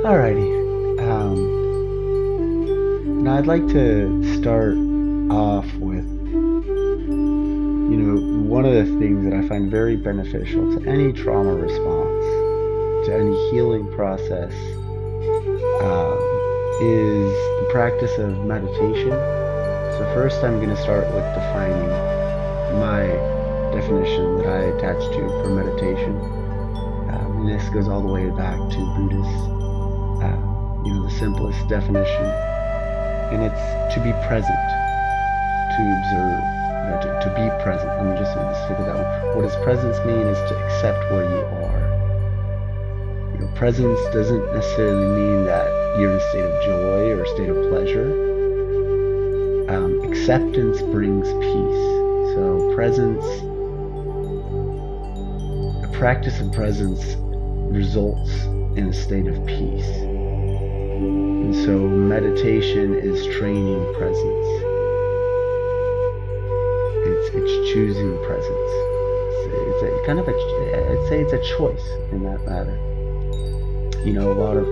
Alrighty. Now I'd like to start off with, one of the things that I find very beneficial to any trauma response, to any healing process, is the practice of meditation. So first I'm going to start with defining my definition that I attach to for meditation. And this goes all the way back to Buddhist, the simplest definition. And it's to be present, to observe, to be present. Let me just figure that one. What does presence mean is to accept where you are. Presence doesn't necessarily mean that you're in a state of joy or a state of pleasure. Acceptance brings peace. So the practice of presence results in a state of peace. And so meditation is training presence. It's choosing presence. I'd say it's a choice in that matter. A lot of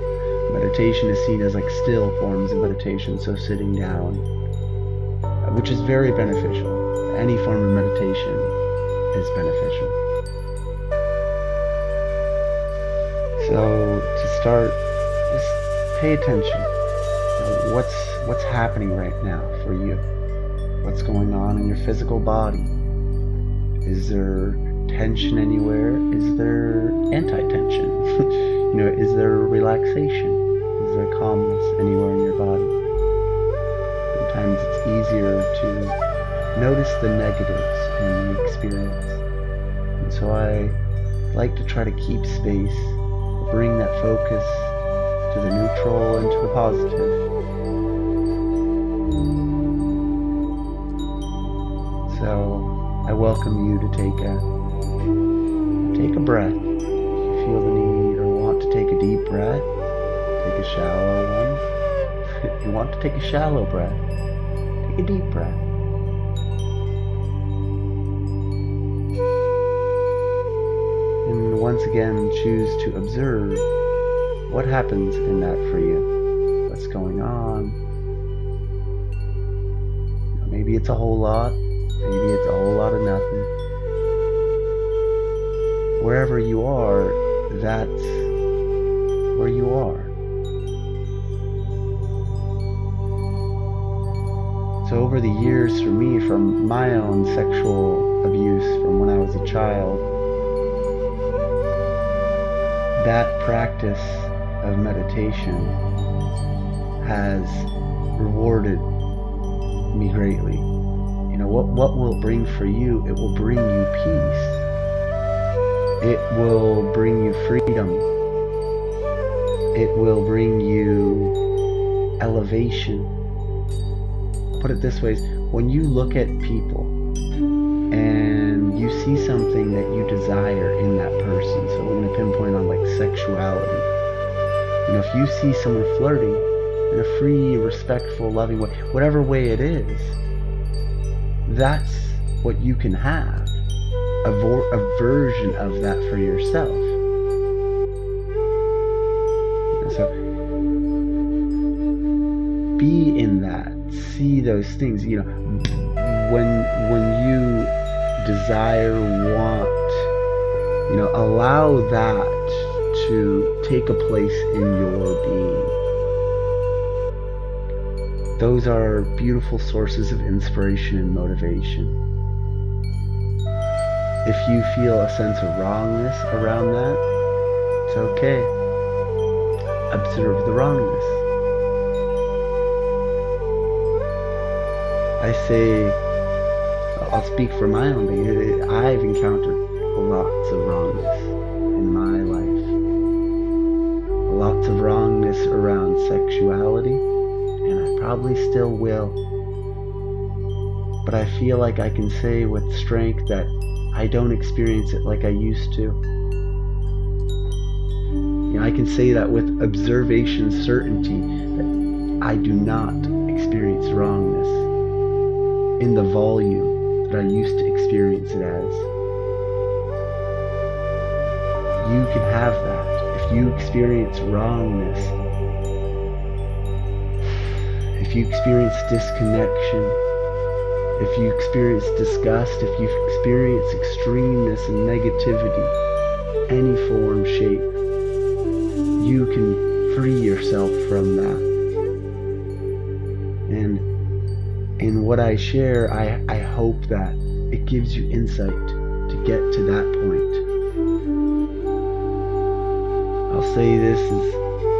meditation is seen as like still forms of meditation, so sitting down, which is very beneficial. Any form of meditation is beneficial. So to start, just pay attention. What's happening right now for you? What's going on in your physical body? Is there tension anywhere? Is there anti-tension? Is there relaxation? Is there calmness anywhere in your body? Sometimes it's easier to notice the negatives in the experience. And so I like to try to keep space, bring that focus to the neutral and to the positive. So I welcome you to take a breath. If you feel the need or want to take a deep breath, take a shallow one. If you want to take a shallow breath, take a deep breath. And once again, choose to observe what happens in that for you. What's going on? Maybe it's a whole lot. Maybe it's a whole lot of nothing. Wherever you are, that's where you are. So over the years for me, from my own sexual abuse from when I was a child, that practice of meditation has rewarded me greatly. What will it bring for you? It will bring you peace. It will bring you freedom. It will bring you elevation. Put it this way, when you look at people and you see something that you desire in that person, so we're going to pinpoint on like sexuality. If you see someone flirting in a free, respectful, loving way, whatever way it is, that's what you can have. A version of that for yourself. So be in that. See those things. When you desire, want, allow that to take a place in your being. Those are beautiful sources of inspiration and motivation. If you feel a sense of wrongness around that, it's okay. Observe the wrongness. I say, I'll speak for my own thing. I've encountered lots of wrongness in my life. Lots of wrongness around sexuality, and I probably still will. But I feel like I can say with strength that I don't experience it like I used to. I can say that with observation certainty that I do not experience wrongness in the volume that I used to experience it as. You can have that if you experience wrongness, if you experience disconnection, if you experience disgust, if you experience extremeness and negativity, any form, shape, you can free yourself from that. And in what I share, I hope that it gives you insight to get to that point. I'll say this is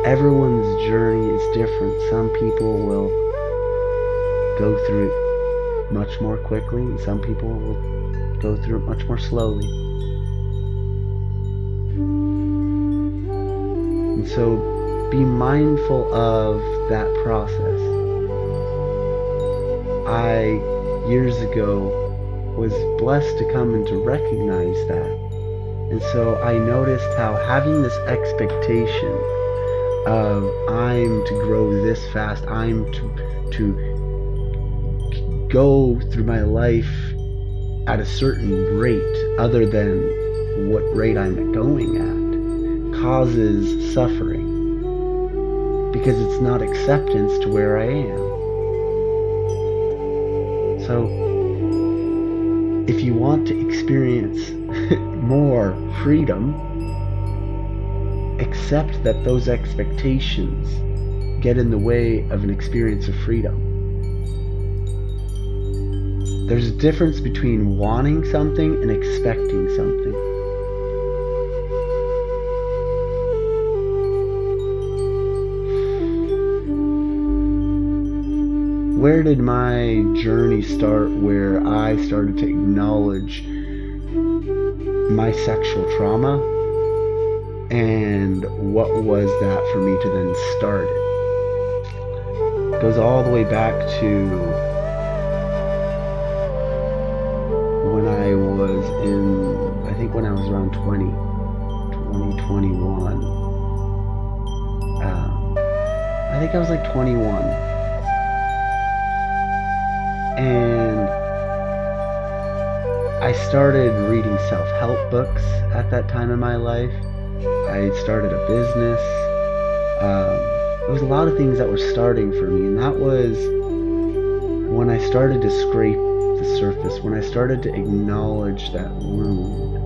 everyone's journey is different. Some people will go through it much more quickly, and some people will go through it much more slowly. And so be mindful of that process. I, years ago, was blessed to come and to recognize that. And so I noticed how having this expectation of I'm to grow this fast, I'm to go through my life at a certain rate other than what rate I'm going at, causes suffering because it's not acceptance to where I am. So if you want to experience more freedom, accept that those expectations get in the way of an experience of freedom. There's a difference between wanting something and expecting something. Where did my journey start where I started to acknowledge my sexual trauma, and what was that for me to then start it? It goes all the way back to when I was when I was around 21. I think I was like 21. And I started reading self-help books at that time in my life. I started a business. There was a lot of things that were starting for me, and that was when I started to scrape the surface, when I started to acknowledge that wound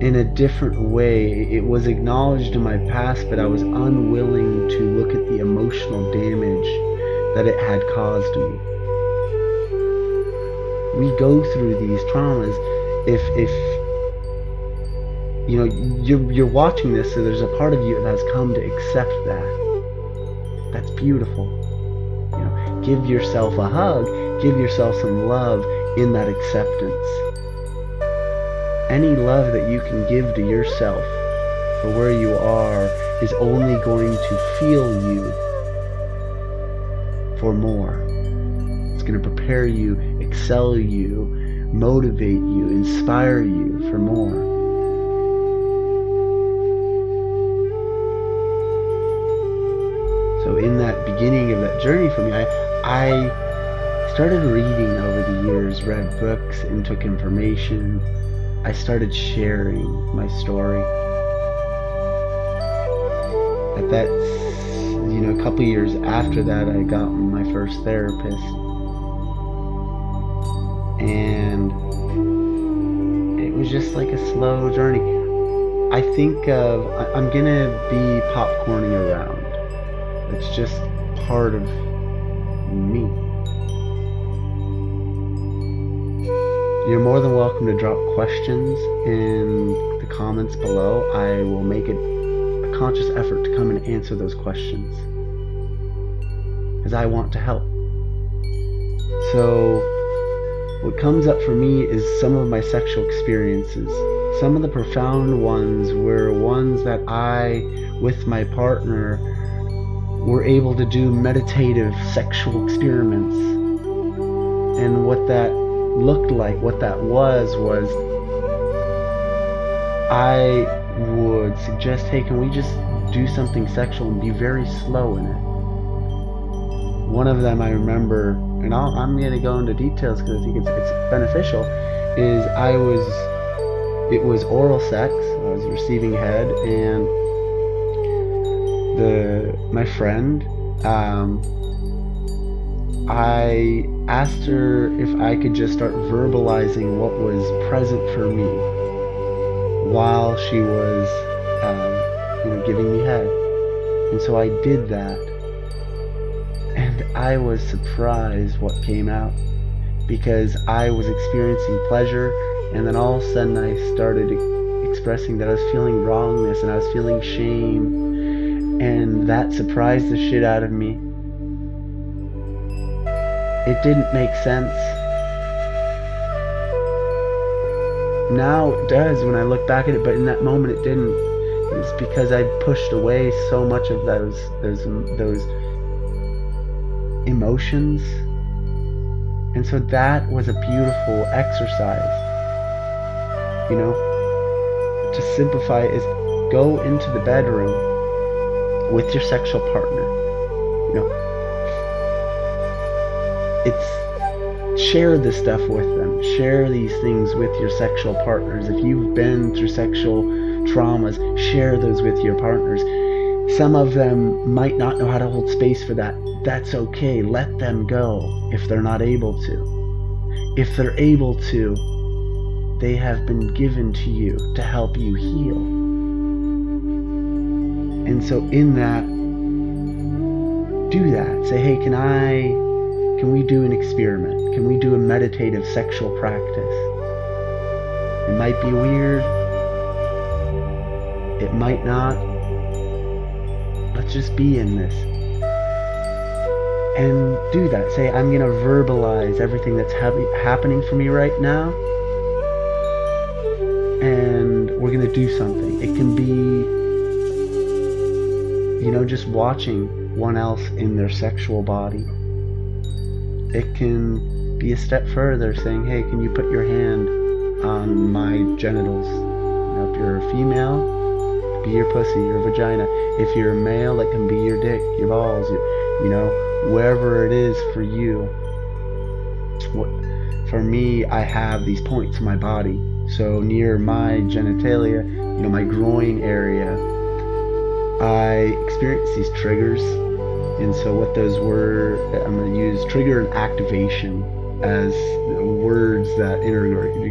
in a different way. It was acknowledged in my past, but I was unwilling to look at the emotional damage that it had caused me. We go through these traumas. If you know you're watching this, so there's a part of you that has come to accept that. That's beautiful. You know, give yourself a hug, give yourself some love in that acceptance. Any love that you can give to yourself for where you are is only going to fuel you for more. It's going to prepare you, excel you, motivate you, inspire you for more. So in that beginning of that journey for me, I started reading over the years, read books and took information. I started sharing my story. A couple years after that, I got my first therapist. And it was just like a slow journey. I think I'm gonna be popcorning around. It's just part of me. You're more than welcome to drop questions in the comments below. I will make it a conscious effort to come and answer those questions, because I want to help. So what comes up for me is some of my sexual experiences. Some of the profound ones were ones that I, with my partner, were able to do meditative sexual experiments. And what that looked like, what that was I would suggest, hey, can we just do something sexual and be very slow in it? One of them I remember, and I'm going to go into details because I think it's beneficial, is I was it was oral sex. I was receiving head, and my friend, I asked her if I could just start verbalizing what was present for me while she was, giving me head. And so I did that, and I was surprised what came out, because I was experiencing pleasure, and then all of a sudden I started expressing that I was feeling wrongness and I was feeling shame, and that surprised the shit out of me. It didn't make sense. Now it does when I look back at it, but in that moment it didn't. It's because I pushed away so much of those emotions. And so that was a beautiful exercise. To simplify it is go into the bedroom with your sexual partner. It's share this stuff with them. Share these things with your sexual partners. If you've been through sexual traumas, share those with your partners. Some of them might not know how to hold space for that. That's okay. Let them go if they're not able to. If they're able to, they have been given to you to help you heal. And so in that, do that. Say, hey, can we do an experiment? Can we do a meditative sexual practice? It might be weird. It might not. Let's just be in this. And do that. Say, I'm going to verbalize everything that's happening for me right now. And we're going to do something. It can be, just watching one else in their sexual body. It can be a step further, saying, hey, can you put your hand on my genitals? If you're a female, be your pussy, your vagina. If you're a male, it can be your dick, your balls, wherever it is for you. For me, I have these points in my body. So near my genitalia, my groin area, I experience these triggers. And so what those were, I'm going to use trigger and activation as words that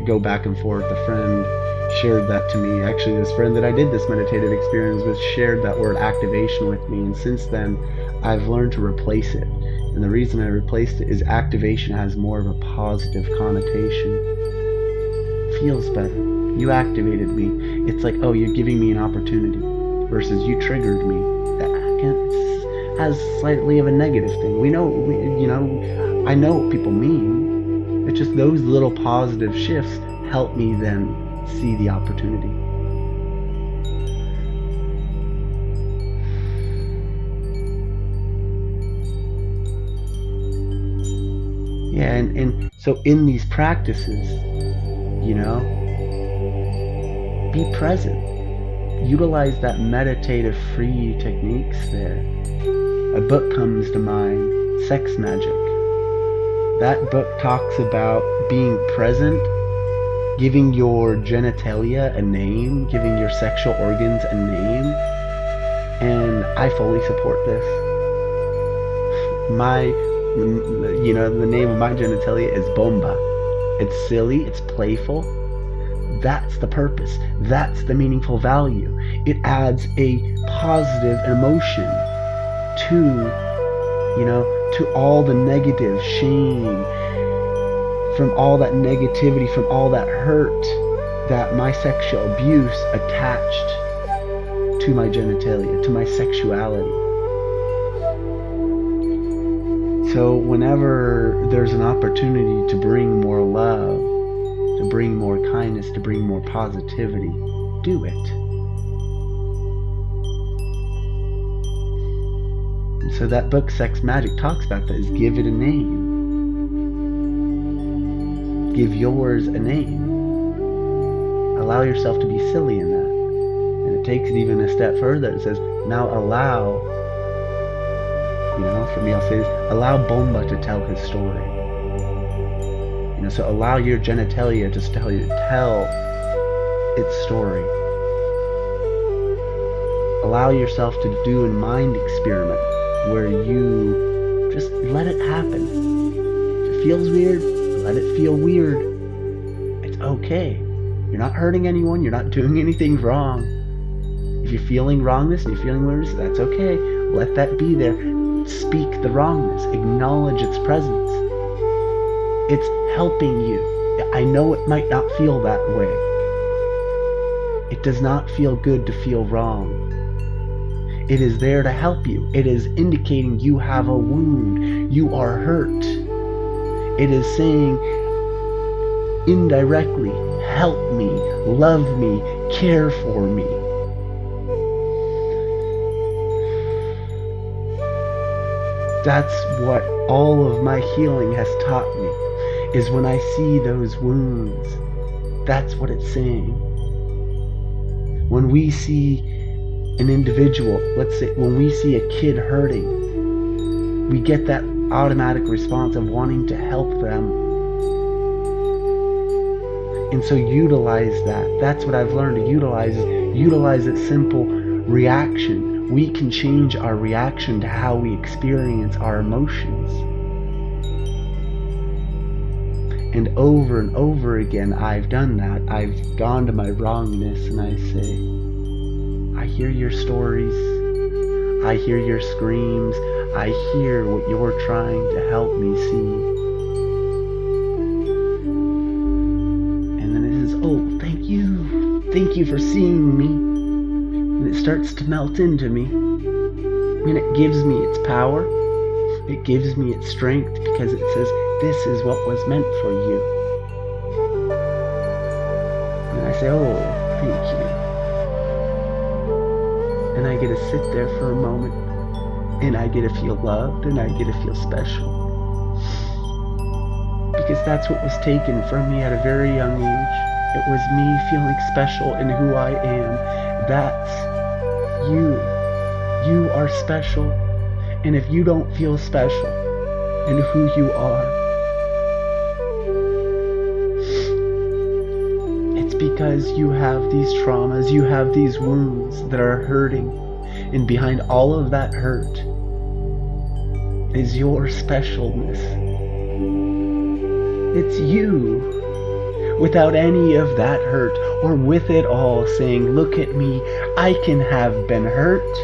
go back and forth. A friend shared that to me. Actually, this friend that I did this meditative experience with shared that word activation with me. And since then, I've learned to replace it. And the reason I replaced it is activation has more of a positive connotation. Feels better. You activated me. It's like, oh, you're giving me an opportunity, versus you triggered me. That has slightly of a negative thing. I know what people mean. It's just those little positive shifts help me then see the opportunity. Yeah, and so in these practices, be present. Utilize that meditative free techniques there. A book comes to mind, Sex Magic. That book talks about being present, giving your genitalia a name, giving your sexual organs a name, and I fully support this. The name of my genitalia is Bomba. It's silly, it's playful. That's the purpose. That's the meaningful value. It adds a positive emotion to all the negative shame, from all that negativity, from all that hurt that my sexual abuse attached to my genitalia, to my sexuality. So whenever there's an opportunity to bring more love, to bring more kindness, to bring more positivity, do it. And so that book, Sex Magic, talks about that, is give it a name. Give yours a name. Allow yourself to be silly in that. And it takes it even a step further. It says, now allow, for me I'll say this, allow Bomba to tell his story. So allow your genitalia to tell its story. Allow yourself to do a mind experiment where you just let it happen. If it feels weird, let it feel weird. It's okay. You're not hurting anyone. You're not doing anything wrong. If you're feeling wrongness and you're feeling weirdness, that's okay. Let that be there. Speak the wrongness. Acknowledge its presence. It's helping you. I know it might not feel that way. It does not feel good to feel wrong. It is there to help you. It is indicating you have a wound. You are hurt. It is saying indirectly, help me, love me, care for me. That's what all of my healing has taught me, is when I see those wounds, that's what it's saying. When we see an individual, let's say when we see a kid hurting, we get that automatic response of wanting to help them. And so utilize that. That's what I've learned to utilize that simple reaction. We can change our reaction to how we experience our emotions. And over again, I've done that. I've gone to my wrongness and I say, I hear your stories. I hear your screams. I hear what you're trying to help me see. And then it says, oh, thank you. Thank you for seeing me. And it starts to melt into me. And it gives me its power. It gives me its strength because it says, this is what was meant for you. And I say, oh, thank you. And I get to sit there for a moment, and I get to feel loved, and I get to feel special. Because that's what was taken from me at a very young age. It was me feeling special in who I am. That's you. You are special. And if you don't feel special in who you are, because you have these traumas, you have these wounds that are hurting, and behind all of that hurt is your specialness. It's you, without any of that hurt, or with it all, saying, look at me, I can have been hurt,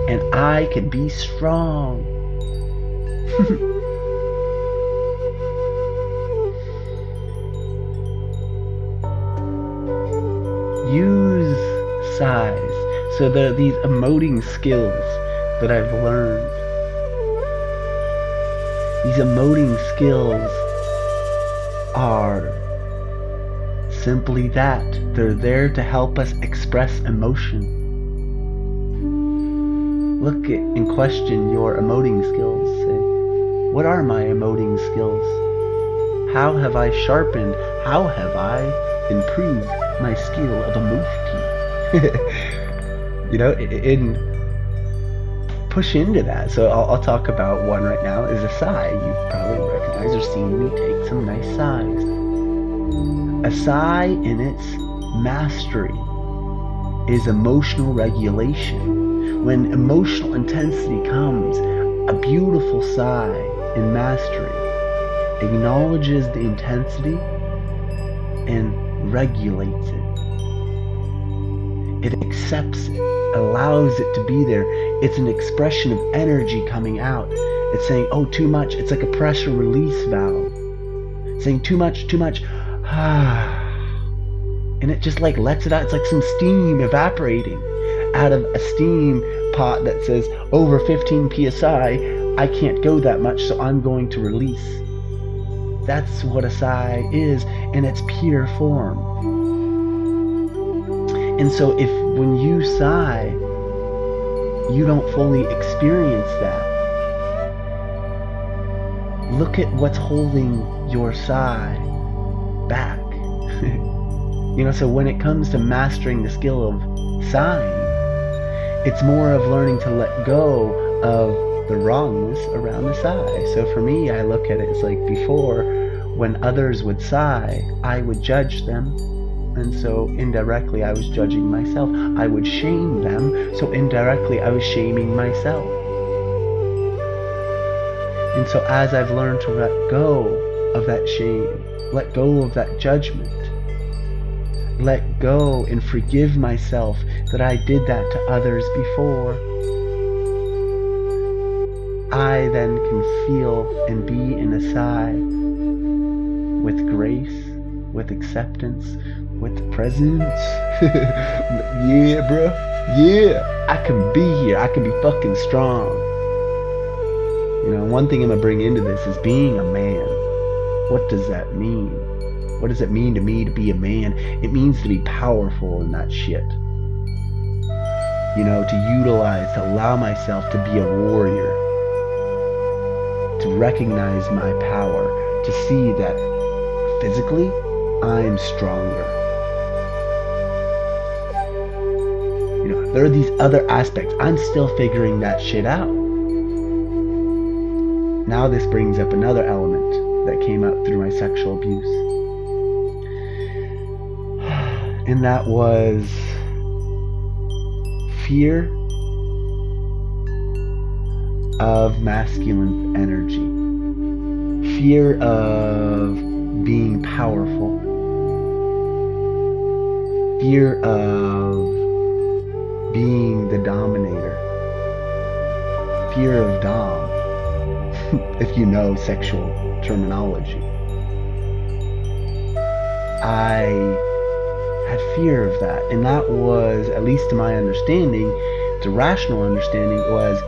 and I can be strong. Use sighs. So there are these emoting skills that I've learned. These emoting skills are simply that. They're there to help us express emotion. Look at and question your emoting skills. Say, what are my emoting skills? How have I sharpened? How have I improved my skill of emoting? You know, and push into that. So I'll talk about one right now, is a sigh. You've probably recognized or seen me take some nice sighs. A sigh in its mastery is emotional regulation. When emotional intensity comes, a beautiful sigh in mastery acknowledges the intensity and regulates it. It accepts it, allows it to be there. It's an expression of energy coming out. It's saying, oh, too much. It's like a pressure release valve. Saying too much, and it just like lets it out. It's like some steam evaporating out of a steam pot that says over 15 psi. I can't go that much, so I'm going to release. That's what a sigh is in its pure form. And so if when you sigh, you don't fully experience that, look at what's holding your sigh back. You know, so when it comes to mastering the skill of sighing, it's more of learning to let go of the wrongness around the sigh. So for me, I look at it as like before, when others would sigh, I would judge them. and so indirectly I was judging myself. I would shame them, so indirectly I was shaming myself. And so as I've learned to let go of that shame, let go of that judgment, let go and forgive myself that I did that to others before, I then can feel and be in a sigh with grace, with acceptance, with presence. Yeah, bro. Yeah, I can be here. I can be fucking strong. You know, one thing I'm gonna bring into this is being a man. What does that mean? What does it mean to me to be a man? It means to be powerful in that shit. You know, to utilize, to allow myself to be a warrior. To recognize my power. To see that physically, I'm stronger. You know, there are these other aspects. I'm still figuring that shit out. Now this brings up another element that came up through my sexual abuse. And that was fear of masculine energy. Fear of being powerful. Fear of being the dominator. Fear of dom. If you know sexual terminology. I had fear of that, and that was, at least to my understanding, to rational understanding, was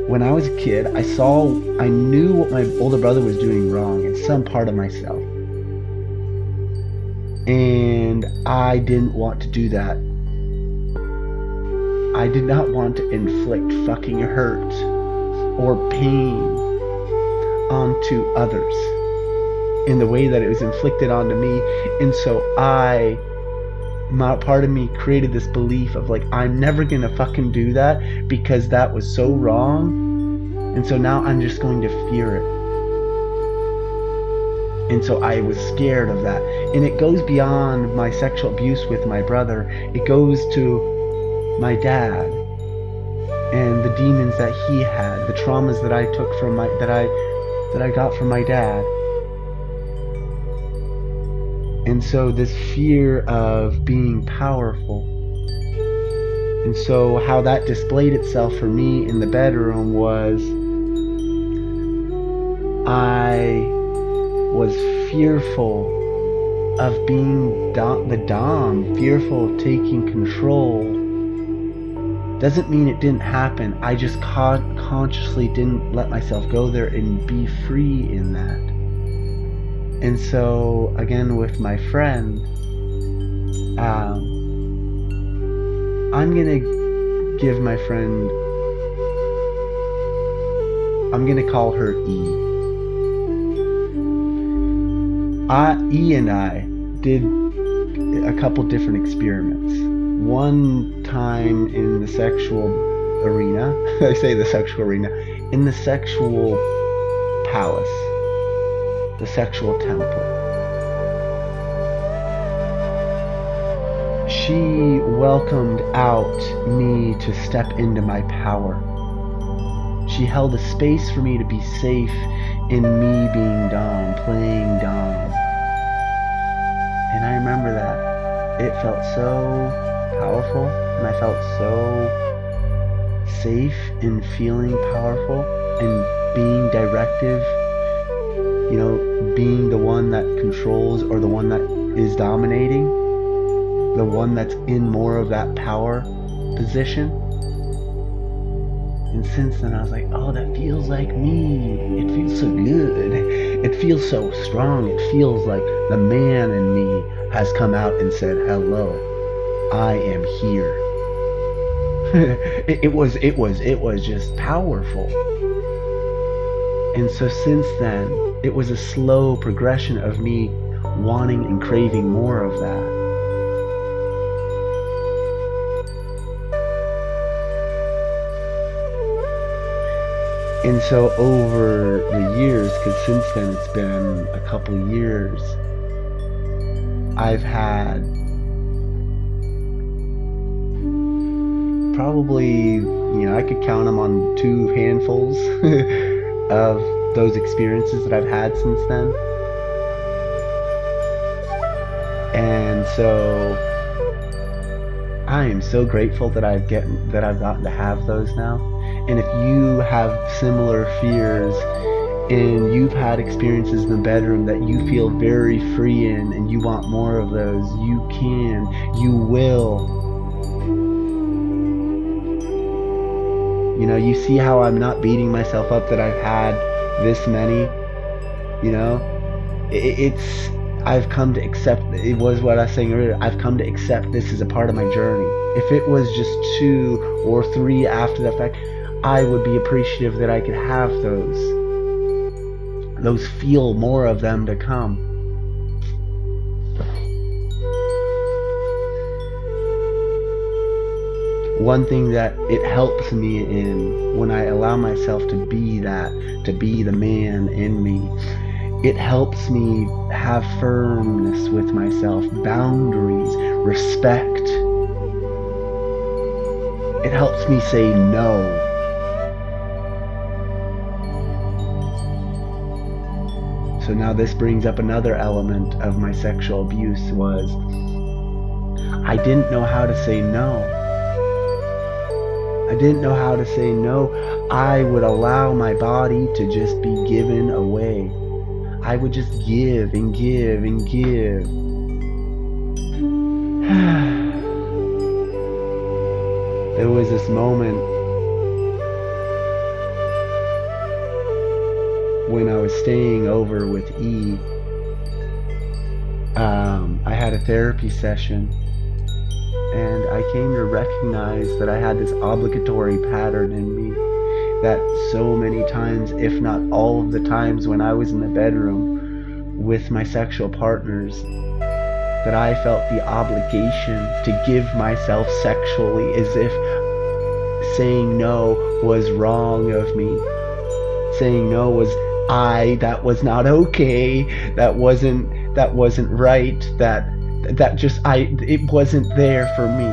when I was a kid, I knew what my older brother was doing wrong in some part of myself, and I didn't want to do that. I did not want to inflict fucking hurt or pain onto others in the way that it was inflicted onto me. And so part of me created this belief of like, I'm never gonna fucking do that because that was so wrong. And so now I'm just going to fear it. And so I was scared of that. And it goes beyond my sexual abuse with my brother. It goes to my dad and the demons that he had, the traumas that I took from that I got from my dad. And so this fear of being powerful. And so how that displayed itself for me in the bedroom was I was fearful of being the dom, fearful of taking control. Doesn't mean it didn't happen. I just consciously didn't let myself go there and be free in that. And so, again, with my friend, I'm gonna give my friend, I'm gonna call her E. E and I did a couple different experiments. One time in the sexual arena, I say the sexual arena, in the sexual palace, the sexual temple. She welcomed out me to step into my power. She held a space for me to be safe in me being dom, playing dom. And I remember that. It felt so powerful, and I felt so safe in feeling powerful and being directive, you know, being the one that controls or the one that is dominating, the one that's in more of that power position. And since then I was like, oh, that feels like me. It feels so good. It feels so strong. It feels like the man in me has come out and said, hello, I am here. it was just powerful. And so since then, it was a slow progression of me wanting and craving more of that. And so over the years, because since then it's been a couple years, I've had probably, I could count them on two handfuls of those experiences that I've had since then. And so I am so grateful that I've gotten to have those now. And if you have similar fears and you've had experiences in the bedroom that you feel very free in and you want more of those, you can, you will. You see how I'm not beating myself up that I've had this many? I've come to accept, it was what I was saying earlier, I've come to accept this as a part of my journey. If it was just 2 or 3 after the fact, I would be appreciative that I could have those feel more of them to come. One thing that it helps me in when I allow myself to be the man in me, it helps me have firmness with myself, boundaries, respect. It helps me say no. So now this brings up another element of my sexual abuse was I didn't know how to say no. I didn't know how to say no. I would allow my body to just be given away. I would just give and give and give. There was this moment when I was staying over with E. I had a therapy session, and I came to recognize that I had this obligatory pattern in me that so many times, if not all of the times when I was in the bedroom with my sexual partners, that I felt the obligation to give myself sexually as if saying no was wrong of me. Saying no was that was not okay, that wasn't right, it wasn't there for me.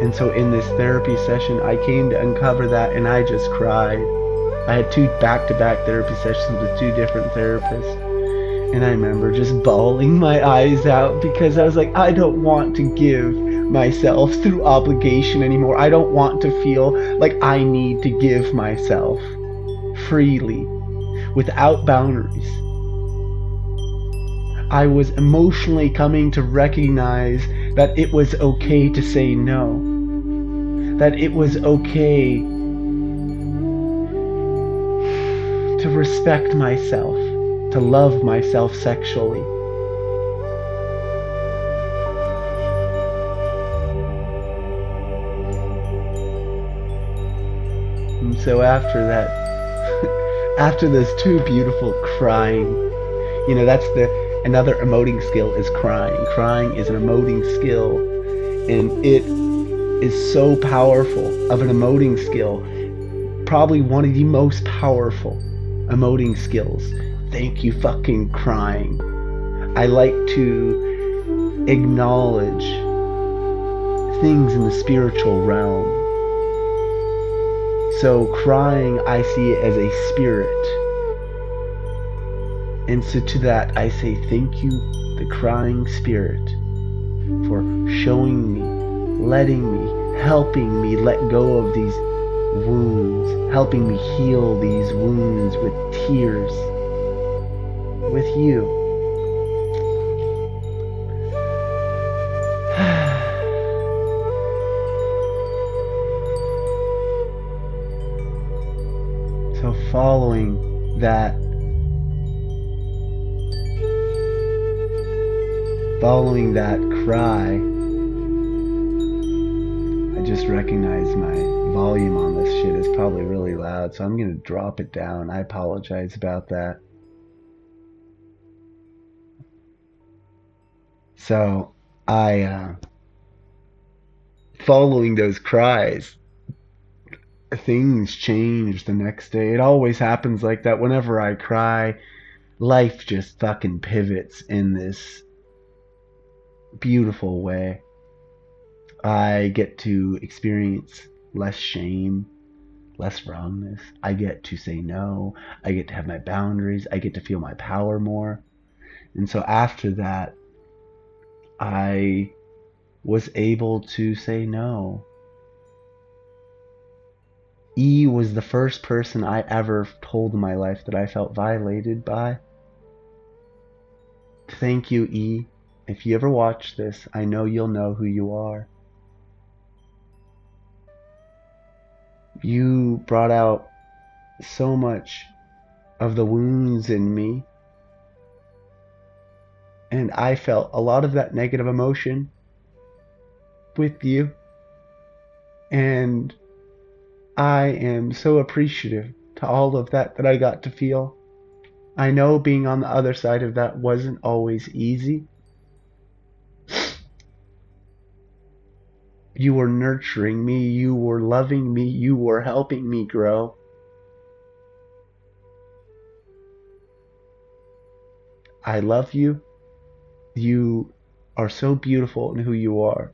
And so in this therapy session, I came to uncover that, and I just cried. I had 2 back-to-back therapy sessions with 2 different therapists. And I remember just bawling my eyes out because I was like, I don't want to give myself through obligation anymore. I don't want to feel like I need to give myself freely, without boundaries. I was emotionally coming to recognize that it was okay to say no. That it was okay to respect myself, to love myself sexually. And so after that, after those 2 beautiful crying, that's another emoting skill is crying. Crying is an emoting skill, and it is so powerful of an emoting skill. Probably one of the most powerful emoting skills. Thank you fucking crying. I like to acknowledge things in the spiritual realm. So crying, I see it as a spirit. And so to that, I say thank you, the crying spirit, for showing me, letting me, helping me let go of these wounds, helping me heal these wounds with tears, with you. So following that cry, I just recognize my volume on this shit is probably really loud, so I'm going to drop it down. I apologize about that. So following those cries, things change the next day. It always happens like that. Whenever I cry, life just fucking pivots in this beautiful way. I get to experience less shame, less wrongness. I get to say no. I get to have my boundaries. I get to feel my power more. And so after that, I was able to say no. E was the first person I ever told in my life that I felt violated by. Thank you, E. If you ever watch this, I know you'll know who you are. You brought out so much of the wounds in me, and I felt a lot of that negative emotion with you, and I am so appreciative to all of that I got to feel. I know being on the other side of that wasn't always easy. You were nurturing me, you were loving me, you were helping me grow. I love you. You are so beautiful in who you are.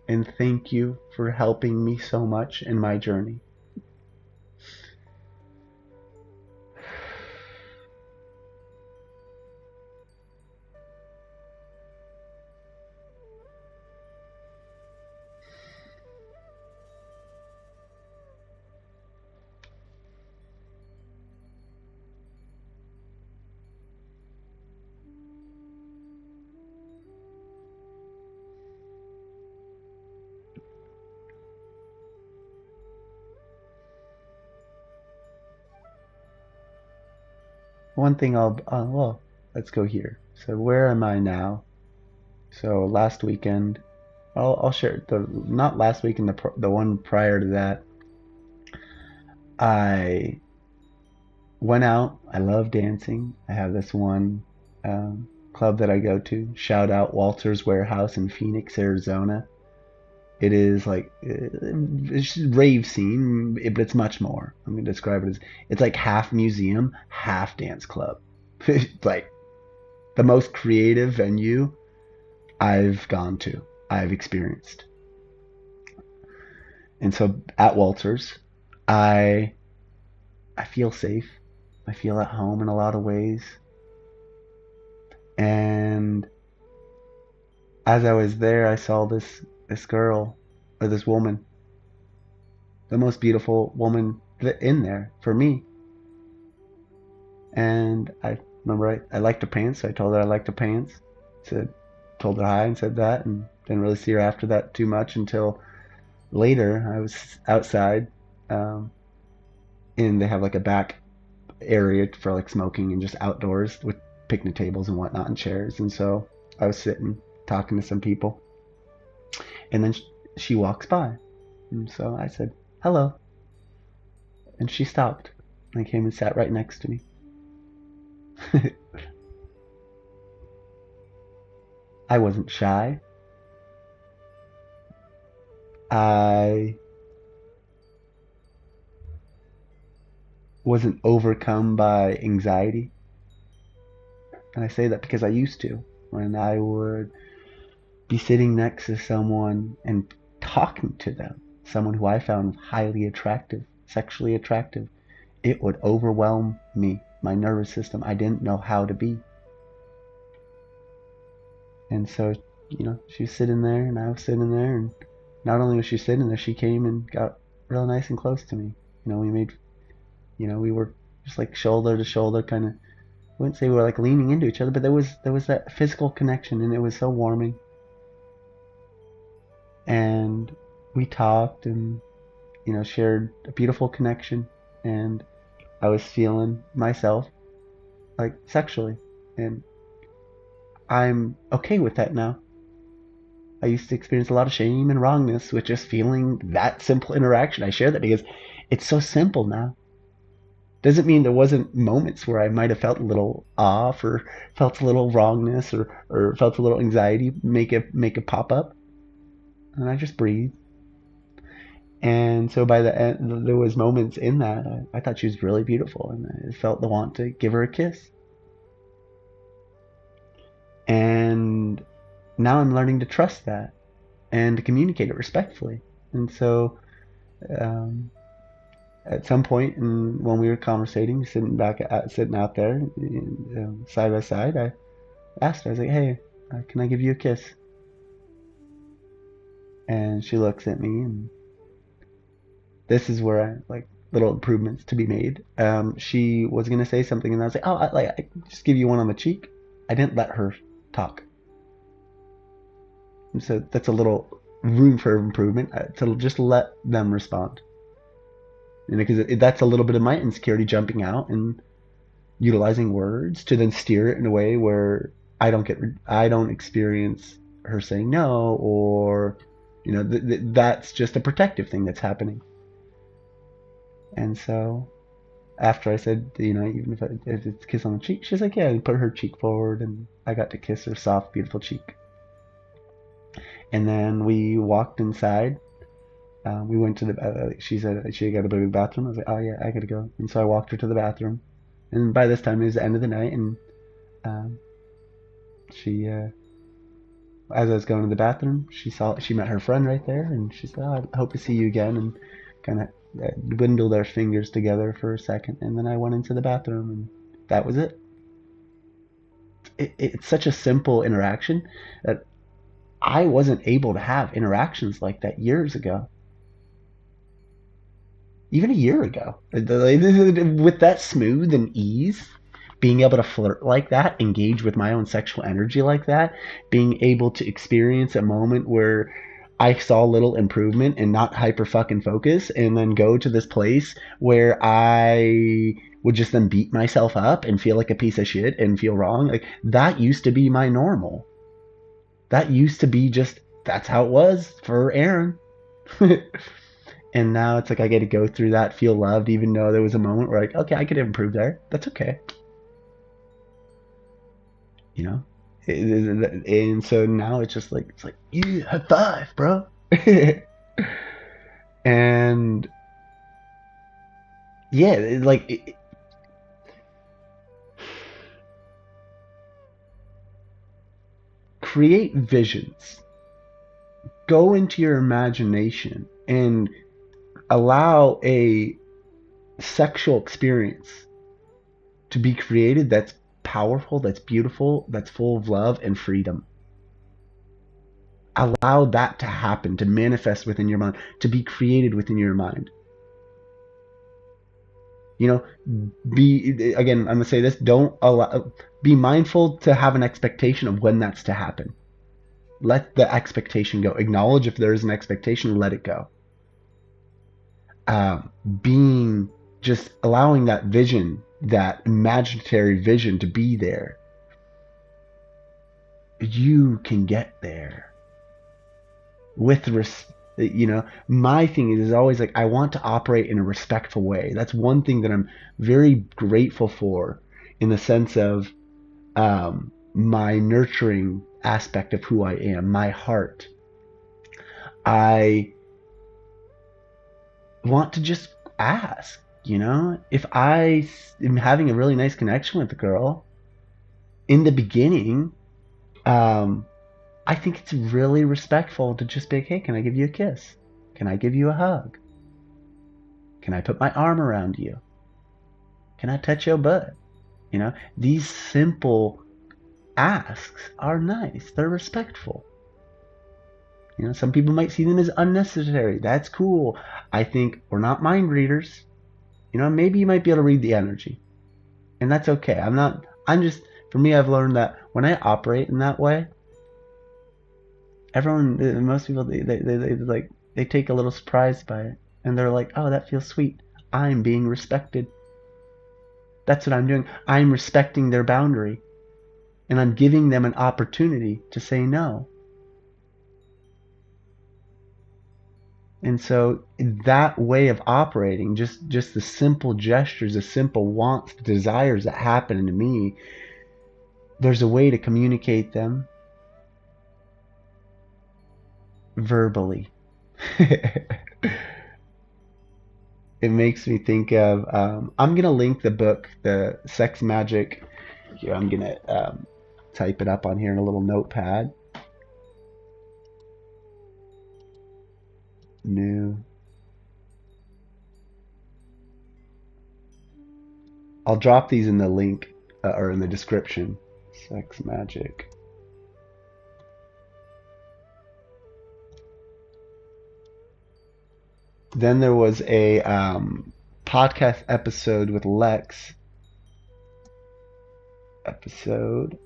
And thank you for helping me so much in my journey. One thing well, let's go here. So where am I now? So last weekend, I'll share not last weekend, the one prior to that. I went out. I love dancing. I have this one club that I go to. Shout out Walter's Warehouse in Phoenix, Arizona. It is like it's just rave scene, but it's much more. Let me describe it as it's like half museum, half dance club. Like the most creative venue I've gone to, I've experienced. And so at Walters, I I feel safe. I feel at home in a lot of ways. And as I was there, I saw this girl or this woman, the most beautiful woman in there for me. And I remember I liked her pants. So I told her I liked her pants. Told her hi and said that, and didn't really see her after that too much until later. I was outside, and they have like a back area for like smoking and just outdoors with picnic tables and whatnot and chairs. And so I was sitting talking to some people, and then she walks by, and so I said hello, and she stopped and came and sat right next to me. I wasn't shy. I wasn't overcome by anxiety. And I say that because I used to. When I would be sitting next to someone and talking to them, someone who I found highly attractive, sexually attractive, it would overwhelm me, my nervous system. I didn't know how to be. And so, she was sitting there and I was sitting there, and not only was she sitting there, she came and got real nice and close to me. We were just like shoulder to shoulder, kind of. I wouldn't say we were like leaning into each other, but there was that physical connection, and it was so warming. And we talked and shared a beautiful connection, and I was feeling myself like sexually, and I'm okay with that now. I used to experience a lot of shame and wrongness with just feeling that simple interaction. I share that because it's so simple now. Doesn't mean there wasn't moments where I might have felt a little off or felt a little wrongness or felt a little anxiety make it pop up. And I just breathe. And so by the end, there was moments in that I thought she was really beautiful, and I felt the want to give her a kiss. And now I'm learning to trust that and to communicate it respectfully. And so um, at some point, when we were conversating, sitting out there, side by side, I asked her, I was like, "Hey, can I give you a kiss?" And she looks at me, and this is where I like little improvements to be made. She was gonna say something, and I was like, "Oh, I just give you one on the cheek." I didn't let her talk, and so that's a little room for improvement to just let them respond. Because that's a little bit of my insecurity jumping out and utilizing words to then steer it in a way where I don't experience her saying no, or that's just a protective thing that's happening. And so after I said, even if it's a kiss on the cheek, she's like, yeah, and put her cheek forward, and I got to kiss her soft, beautiful cheek. And then we walked inside. We went to the. She said she got to go to the bathroom. I was like, oh yeah, I gotta go. And so I walked her to the bathroom. And by this time it was the end of the night, and um, she, as I was going to the bathroom, she met her friend right there, and she said, oh, I hope to see you again, and kind of dwindled our fingers together for a second, and then I went into the bathroom, and that was it. It's such a simple interaction that I wasn't able to have interactions like that years ago, even a year ago, with that smooth and ease. Being able to flirt like that, engage with my own sexual energy like that, being able to experience a moment where I saw little improvement and not hyper fucking focus, and then go to this place where I would just then beat myself up and feel like a piece of shit and feel wrong. Like, that used to be my normal. That used to be just, that's how it was for Aaron. And now it's like I get to go through that, feel loved, even though there was a moment where, like, okay, I could improve there. That's okay. You know? And so now it's just like, yeah, high five, bro. And yeah, create visions. Go into your imagination and allow a sexual experience to be created that's powerful, that's beautiful, that's full of love and freedom. Allow that to happen, to manifest within your mind, to be created within your mind. Again, I'm gonna say this, be mindful to have an expectation of when that's to happen. Let the expectation go. Acknowledge if there is an expectation, let it go. Being just allowing that vision, that imaginary vision, to be there. You can get there with my thing is always like, I want to operate in a respectful way. That's one thing that I'm very grateful for, in the sense of my nurturing aspect of who I am, my heart. I want to just ask, if I am having a really nice connection with the girl in the beginning, I think it's really respectful to just be like, hey, can I give you a kiss? Can I give you a hug? Can I put my arm around you? Can I touch your butt? These simple asks are nice. They're respectful. Some people might see them as unnecessary. That's cool. I think we're not mind readers. Maybe you might be able to read the energy. And that's okay. For me, I've learned that when I operate in that way, most people, they take a little surprise by it. And they're like, oh, that feels sweet. I'm being respected. That's what I'm doing. I'm respecting their boundary. And I'm giving them an opportunity to say no. And so that way of operating, just the simple gestures, the simple wants, the desires that happen to me, there's a way to communicate them verbally. it makes me think of, I'm gonna link the book, The Sex Magic. Here, I'm gonna type it up on here in a little notepad. New. I'll drop these in the link or in the description. Sex Magic. Then there was a podcast episode with Lex. Episode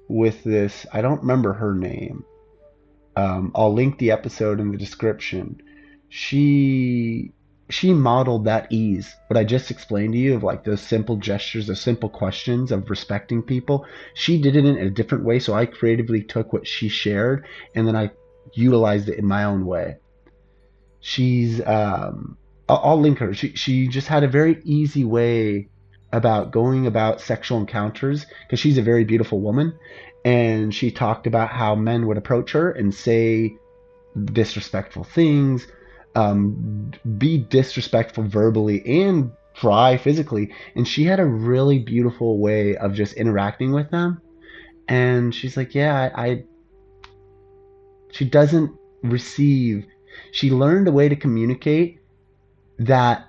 with this, I don't remember her name. I'll link the episode in the description. She modeled that ease, what I just explained to you, of like those simple gestures, those simple questions of respecting people. She did it in a different way, so I creatively took what she shared and then I utilized it in my own way. She's I'll link her. She just had a very easy way about going about sexual encounters, because she's a very beautiful woman, and she talked about how men would approach her and say disrespectful things, be disrespectful verbally and try physically, and she had a really beautiful way of just interacting with them. And she's like, yeah, I she doesn't receive, she learned a way to communicate that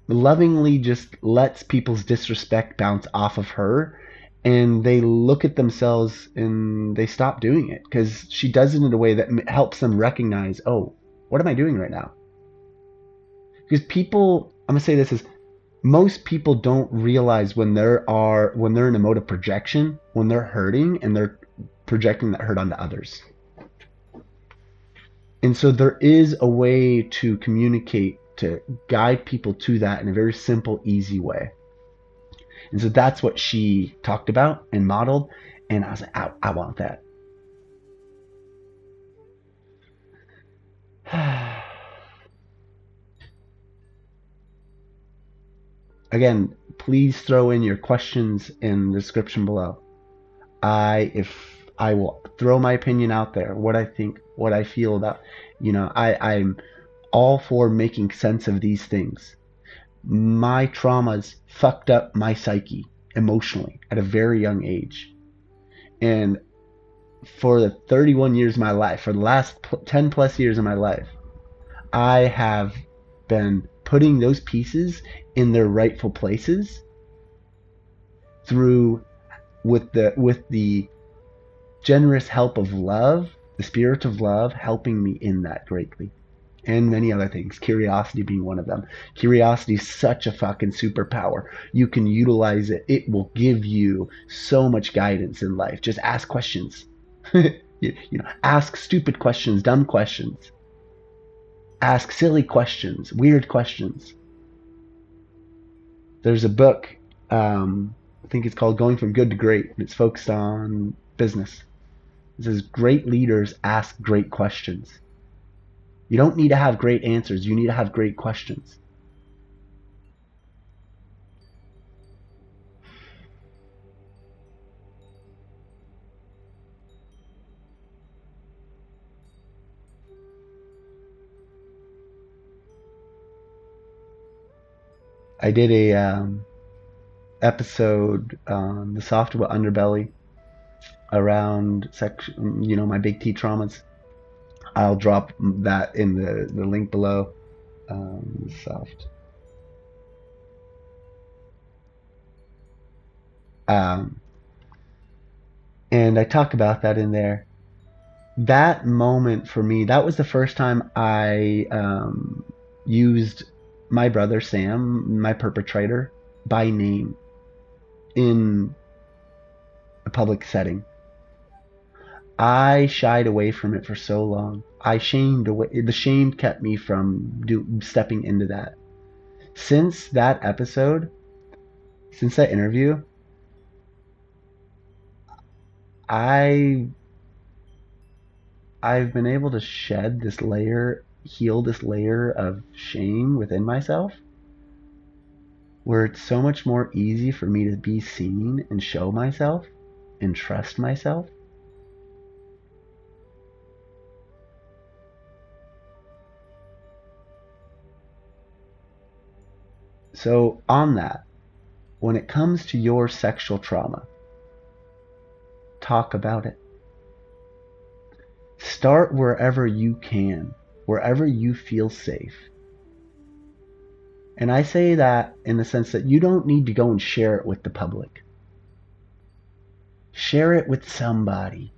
lovingly just lets people's disrespect bounce off of her, and they look at themselves and they stop doing it, because she does it in a way that helps them recognize, oh, what am I doing right now? Because people, I'm gonna say this, is most people don't realize when they're in a mode of projection, when they're hurting and they're projecting that hurt onto others. And so there is a way to communicate, to guide people to that in a very simple, easy way. And so that's what she talked about and modeled. And I was like, I want that. Again, please throw in your questions in the description below. I will throw my opinion out there, what I think, what I feel about, I'm all for making sense of these things. My traumas fucked up my psyche emotionally at a very young age. And for the 31 years of my life, for the last 10 plus years of my life, I have been putting those pieces in their rightful places through, with the generous help of love, the spirit of love helping me in that greatly. And many other things, curiosity being one of them. Curiosity is such a fucking superpower. You can utilize it. It will give you so much guidance in life. Just ask questions. Ask stupid questions, dumb questions. Ask silly questions, weird questions. There's a book, I think it's called Going from Good to Great, and it's focused on business. It says great leaders ask great questions. You don't need to have great answers. You need to have great questions. I did a episode on the SoftWhiteUnderBelly around my big T traumas. I'll drop that in the link below. Soft. And I talk about that in there. That moment for me, that was the first time I used my brother Sam, my perpetrator, by name in a public setting. I shied away from it for so long. I shamed away. The shame kept me from stepping into that. Since that episode, since that interview, I've been able to shed this layer, heal this layer of shame within myself, where it's so much more easy for me to be seen and show myself and trust myself. So on that, when it comes to your sexual trauma, talk about it. Start wherever you can, wherever you feel safe. And I say that in the sense that you don't need to go and share it with the public. Share it with somebody.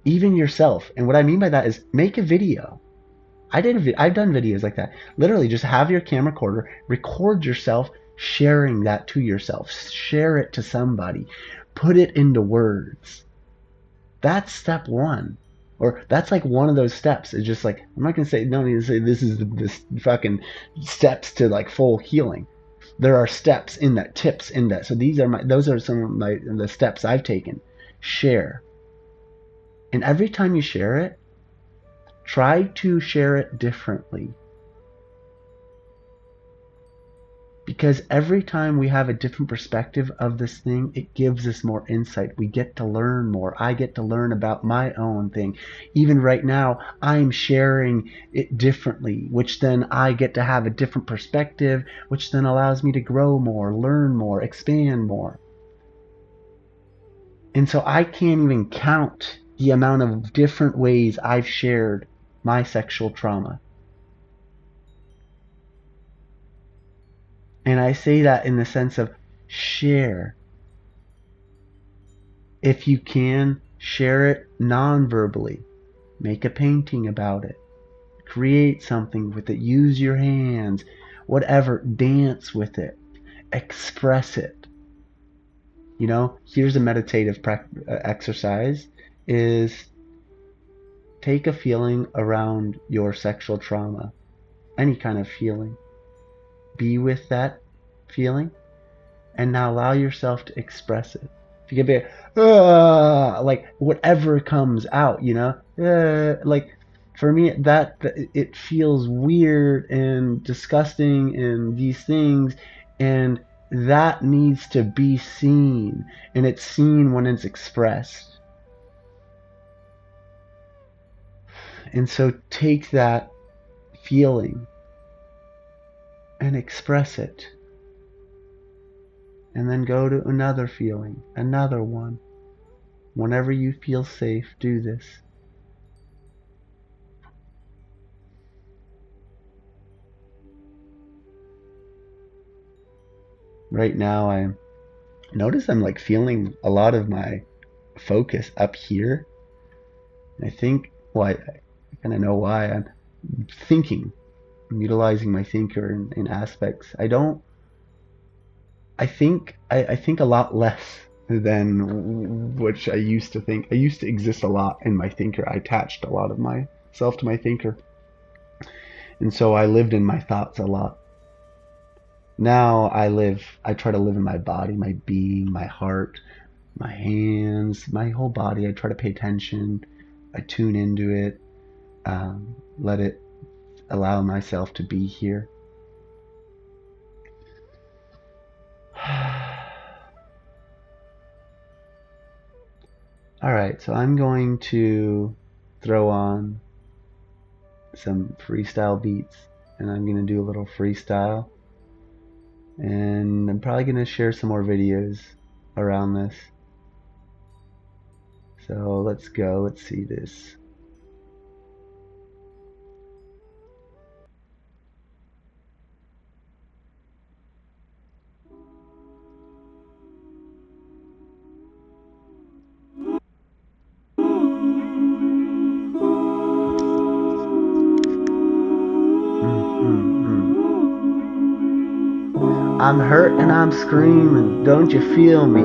Even yourself. And what I mean by that is make a video. I've done videos like that. Literally just have your camera recorder, record yourself sharing that to yourself. Share it to somebody. Put it into words. That's step one. Or that's like one of those steps. It's just like, I'm not going to say, don't need to say this is this fucking steps to like full healing. There are steps in that, tips in that. So those are some of the steps I've taken. Share. And every time you share it, try to share it differently. Because every time we have a different perspective of this thing, it gives us more insight. We get to learn more. I get to learn about my own thing. Even right now, I'm sharing it differently, which then I get to have a different perspective, which then allows me to grow more, learn more, expand more. And so I can't even count the amount of different ways I've shared my sexual trauma. And I say that in the sense of share. If you can, share it non-verbally. Make a painting about it. Create something with it. Use your hands. Whatever. Dance with it. Express it. You know, here's a meditative exercise is take a feeling around your sexual trauma. Any kind of feeling. Be with that feeling and now allow yourself to express it. If you can be like whatever comes out, you know, like for me that it feels weird and disgusting and these things, and that needs to be seen, and it's seen when it's expressed. And so take that feeling and express it. And then go to another feeling, another one. Whenever you feel safe, do this. Right now I notice I'm like feeling a lot of my focus up here. I think, well, I kind of know why. I'm thinking. I'm utilizing my thinker in aspects. I think a lot less than which I used to think. I used to exist a lot in my thinker. I attached a lot of myself to my thinker. And so I lived in my thoughts a lot. Now I try to live in my body, my being, my heart, my hands, my whole body. I try to pay attention. I tune into it. Let it allow myself to be here. Alright, so I'm going to throw on some freestyle beats, and I'm going to do a little freestyle, and I'm probably going to share some more videos around this. So let's go, let's see this. I'm hurt and I'm screaming, don't you feel me?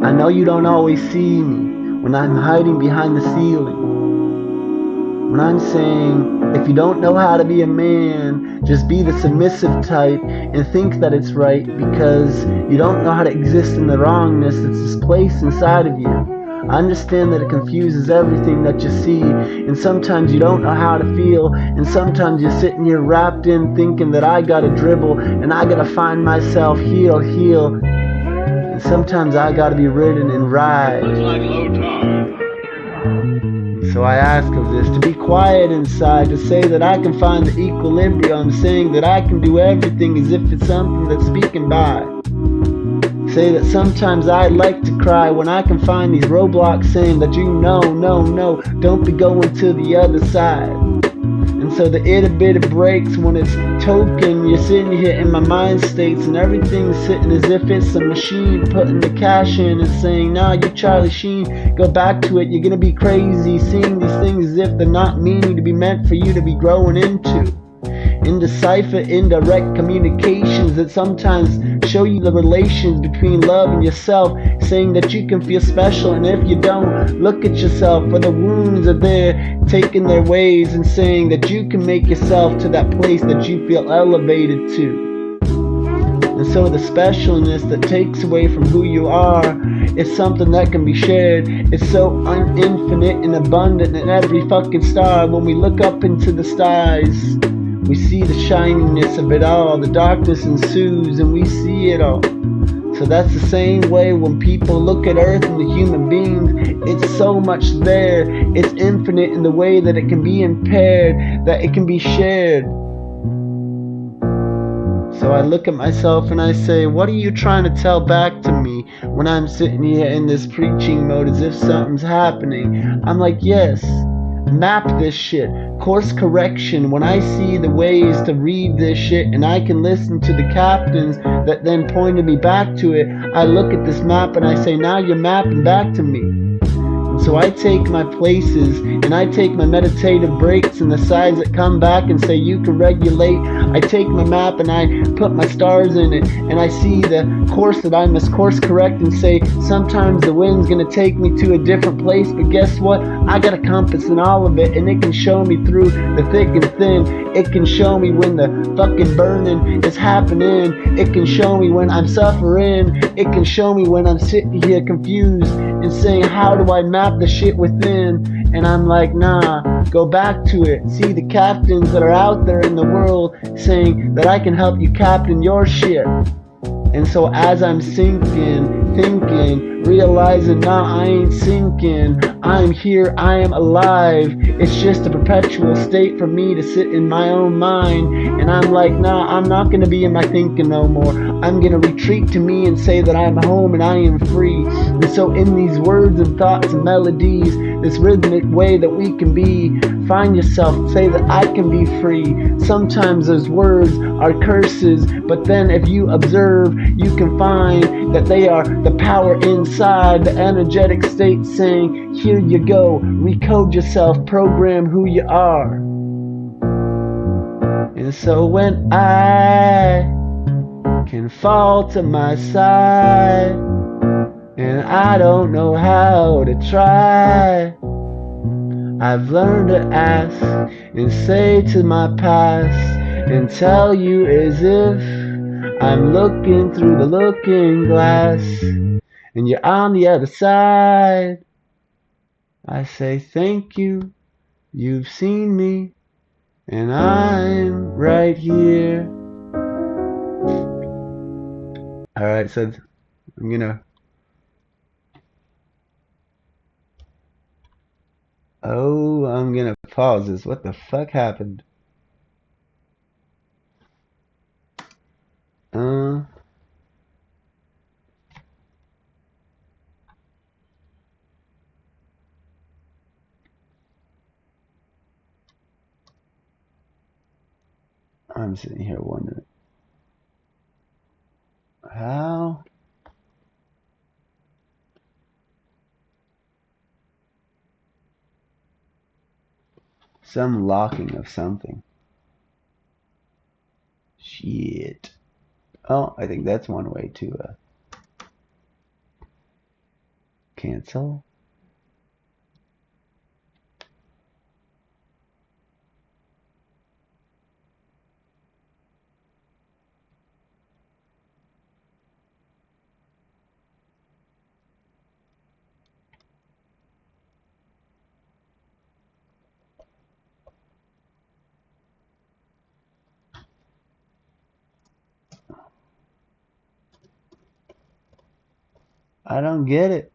I know you don't always see me when I'm hiding behind the ceiling. When I'm saying, if you don't know how to be a man, just be the submissive type and think that it's right because you don't know how to exist in the wrongness that's displaced inside of you. I understand that it confuses everything that you see, and sometimes you don't know how to feel, and sometimes you're sitting here wrapped in thinking that I gotta dribble, and I gotta find myself, heal, and sometimes I gotta be ridden and ride. Looks like low tide. So I ask of this to be quiet inside, to say that I can find the equilibrium, saying that I can do everything as if it's something that's speaking by. Say that sometimes I like to cry when I can find these roadblocks saying that no, don't be going to the other side. And so the itty bitty breaks when it's token. You're sitting here in my mind states and everything's sitting as if it's a machine putting the cash in and saying, nah, you Charlie Sheen, go back to it, you're gonna be crazy, seeing these things as if they're not meaning to be meant for you to be growing into. Indecipher, indirect communications that sometimes show you the relations between love and yourself, saying that you can feel special, and if you don't, look at yourself, for the wounds are there, taking their ways, and saying that you can make yourself to that place that you feel elevated to. And so the specialness that takes away from who you are is something that can be shared. It's so infinite and abundant in every fucking star. When we look up into the stars, we see the shininess of it all. The darkness ensues and we see it all. So that's the same way when people look at Earth and the human beings. It's so much there. It's infinite in the way that it can be impaired, that it can be shared. So I look at myself and I say, what are you trying to tell back to me when I'm sitting here in this preaching mode as if something's happening? I'm like, yes, map this shit. Course correction. When I see the ways to read this shit and I can listen to the captains that then pointed me back to it, I look at this map and I say, now you're mapping back to me. So I take my places and I take my meditative breaks and the sides that come back and say you can regulate. I take my map and I put my stars in it and I see the course that I must course correct and say sometimes the wind's gonna take me to a different place, but guess what? I got a compass in all of it and it can show me through the thick and thin. It can show me when the fucking burning is happening. It can show me when I'm suffering. It can show me when I'm sitting here confused and saying, how do I map the shit within? And I'm like, nah, go back to it. See the captains that are out there in the world saying that I can help you captain your ship. And so as I'm sinking, thinking, realizing, nah, I ain't sinking, I'm here, I am alive. It's just a perpetual state for me to sit in my own mind. And I'm like, nah, I'm not gonna be in my thinking no more. I'm gonna retreat to me and say that I'm home and I am free. And so in these words and thoughts and melodies, this rhythmic way that we can be, find yourself, say that I can be free. Sometimes those words are curses, but then if you observe, you can find that they are the power inside, the energetic state saying, here you go, recode yourself, program who you are. And so when I can fall to my side and I don't know how to try, I've learned to ask and say to my past and tell you as if I'm looking through the looking glass and you're on the other side. I say thank you, you've seen me, and I'm right here. Alright, so I'm gonna... Oh, I'm gonna pause this. What the fuck happened? I'm sitting here wondering how. Some locking of something. Shit. Oh, I think that's one way to cancel. I don't get it.